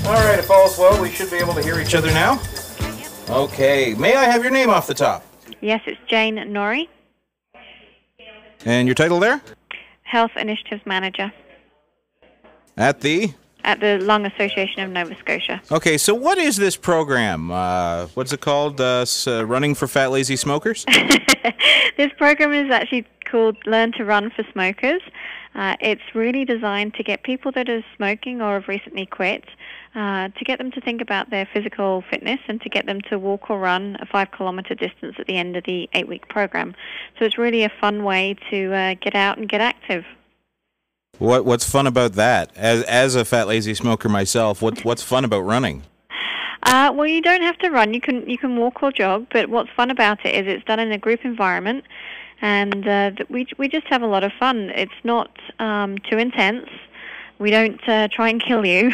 All right, if all's well, we should be able to hear each other now. Okay, may I have your name off the top? Yes, it's Jane Norrie, And your title there? Health Initiatives Manager At the? at the Lung Association of Nova Scotia. Okay, so what is this program? What's it called? Running for Fat Lazy Smokers? This program is actually called Learn to Run for Smokers. It's really designed to get people that are smoking or have recently quit, to get them to think about their physical fitness and to get them to walk or run a 5-kilometer distance at the end of the 8-week program. So it's really a fun way to get out and get active. What's fun about that? As a fat lazy smoker myself, what's fun about running? Well, you don't have to run. You can walk or jog. But what's fun about it is it's done in a group environment, and we just have a lot of fun. It's not too intense. We don't try and kill you.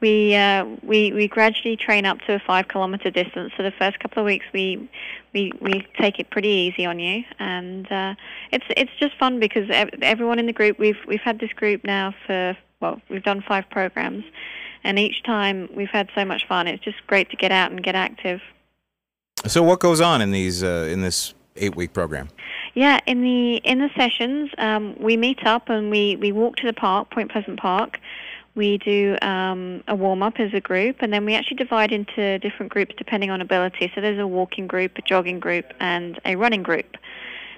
We gradually train up to a 5-kilometer distance. So the first couple of weeks we take it pretty easy on you, and it's just fun because everyone in the group, we've had this group now for, well, we've done 5 programs, and each time we've had so much fun. It's just great to get out and get active. So what goes on in these in this 8-week program? Yeah, in the sessions, we meet up and we walk to the park, Point Pleasant Park. We do a warm-up as a group, and then we actually divide into different groups depending on ability. So there's a walking group, a jogging group, and a running group.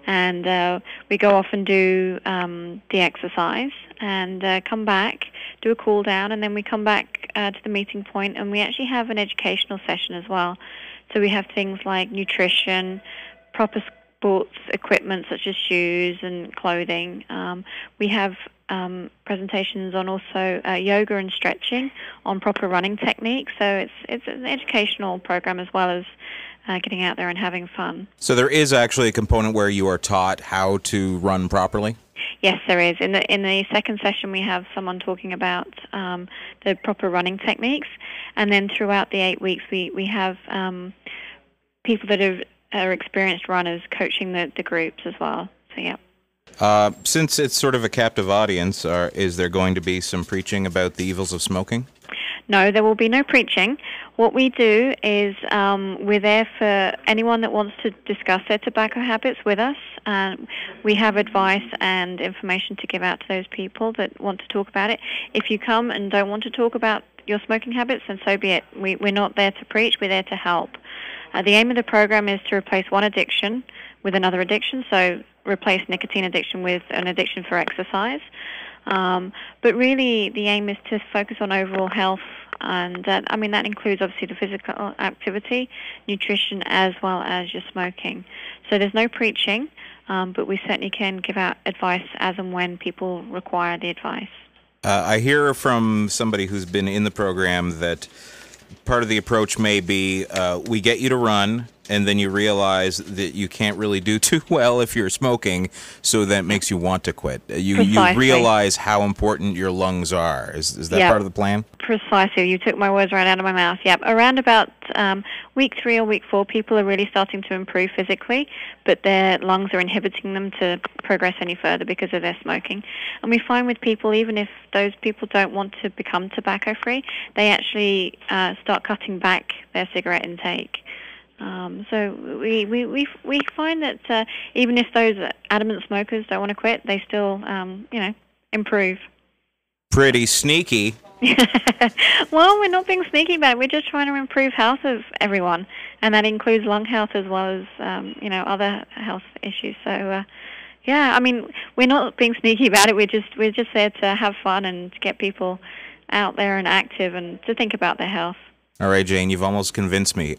And we go off and do the exercise and come back, do a cool-down, and then we come back to the meeting point, and we actually have an educational session as well. So we have things like nutrition, proper sports equipment such as shoes and clothing. We have presentations on also yoga and stretching, on proper running techniques. So it's an educational program as well as getting out there and having fun. So there is actually a component where you are taught how to run properly? Yes, there is. In the second session, we have someone talking about the proper running techniques, and then throughout the 8 weeks, we have people that are experienced runners coaching the groups as well. So yeah. Since it's sort of a captive audience, is there going to be some preaching about the evils of smoking? No, there will be no preaching. What we do is we're there for anyone that wants to discuss their tobacco habits with us. We have advice and information to give out to those people that want to talk about it. If you come and don't want to talk about your smoking habits, then so be it. We're not there to preach, we're there to help. The aim of the program is to replace one addiction with another addiction, so replace nicotine addiction with an addiction for exercise. But really, the aim is to focus on overall health, and that includes obviously the physical activity, nutrition, as well as your smoking. So there's no preaching, but we certainly can give out advice as and when people require the advice. I hear from somebody who's been in the program that part of the approach may be we get you to run, and then you realize that you can't really do too well if you're smoking, so that makes you want to quit. You realize how important your lungs are. Is that part of the plan? Precisely. You took my words right out of my mouth. Yep. Around about week 3 or week 4, people are really starting to improve physically, but their lungs are inhibiting them to progress any further because of their smoking. And we find with people, even if those people don't want to become tobacco-free, they actually start cutting back their cigarette intake. So we find that even if those adamant smokers don't want to quit, they still improve. Pretty sneaky. Well, we're not being sneaky about it. We're just trying to improve health of everyone, and that includes lung health as well as other health issues. So we're not being sneaky about it. We're just there to have fun and to get people out there and active and to think about their health. All right, Jane, you've almost convinced me.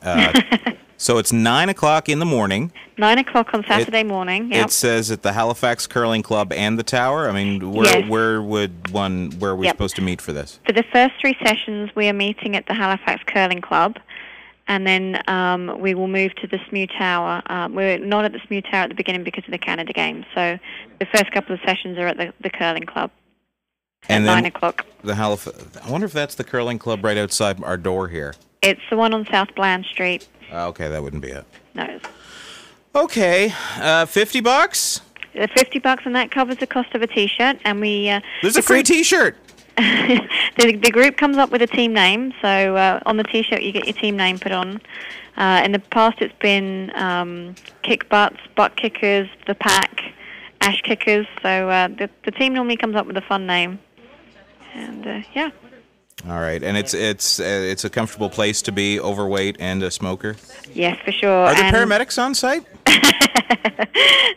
So it's 9 o'clock in the morning. 9 o'clock on Saturday morning. Yep. It says at the Halifax Curling Club and the Tower. I mean, where are we supposed to meet for this? For the first 3 sessions, we are meeting at the Halifax Curling Club, and then we will move to the SMU Tower. We're not at the SMU Tower at the beginning because of the Canada Games. So the first couple of sessions are at the Curling Club. And at 9 o'clock. I wonder if that's the curling club right outside our door here. It's the one on South Bland Street. Okay, that wouldn't be it. No. Okay, $50? $50, and that covers the cost of a T-shirt. And we there's a free T-shirt. the group comes up with a team name. So on the T-shirt, you get your team name put on. In the past, it's been Kick Butts, Butt Kickers, The Pack, Ash Kickers. So the team normally comes up with a fun name. And yeah. All right, and it's a comfortable place to be, overweight and a smoker? Yes, for sure. Are there paramedics on site?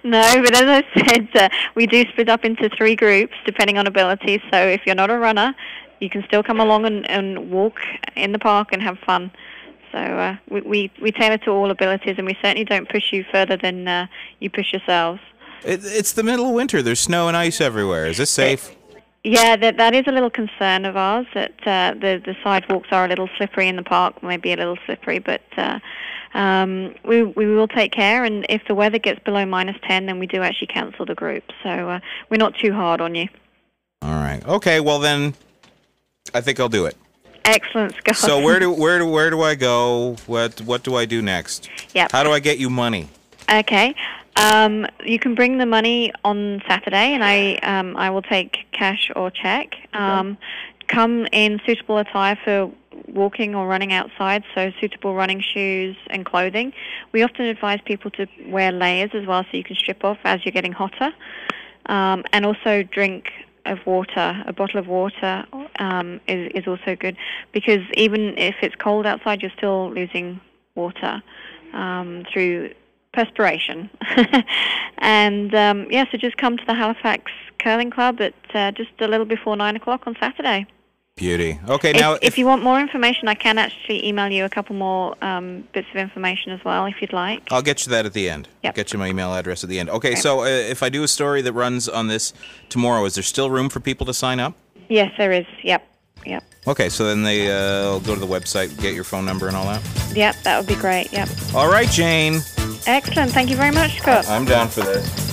No, but as I said, we do split up into 3 groups depending on ability. So if you're not a runner, you can still come along and walk in the park and have fun. So we tailor to all abilities, and we certainly don't push you further than you push yourselves. It's the middle of winter. There's snow and ice everywhere. Is this safe? Yeah, that is a little concern of ours, that the sidewalks are a little slippery in the park, maybe a little slippery, but we will take care, and if the weather gets below -10, then we do actually cancel the group. So we're not too hard on you. All right. Okay, well then, I think I'll do it. Excellent, Scott. So where do I go? What do I do next? Yep. How do I get you money? Okay. You can bring the money on Saturday, and I will take cash or check. Come in suitable attire for walking or running outside, so suitable running shoes and clothing. We often advise people to wear layers as well, so you can strip off as you're getting hotter. And also drink of water. A bottle of water is also good, because even if it's cold outside, you're still losing water through perspiration. And so just come to the Halifax Curling Club at just a little before 9 o'clock on Saturday. Beauty. Okay, now if you want more information, I can actually email you a couple more bits of information as well, if you'd like. I'll get you that at the end. Yep. I'll get you my email address at the end. Okay, so if I do a story that runs on this tomorrow, is there still room for people to sign up? Yes, there is. Yep. Okay, so then they go to the website, get your phone number and all that? Yep, that would be great. Yep. All right, Jane. Excellent. Thank you very much, Scott. I'm down for this.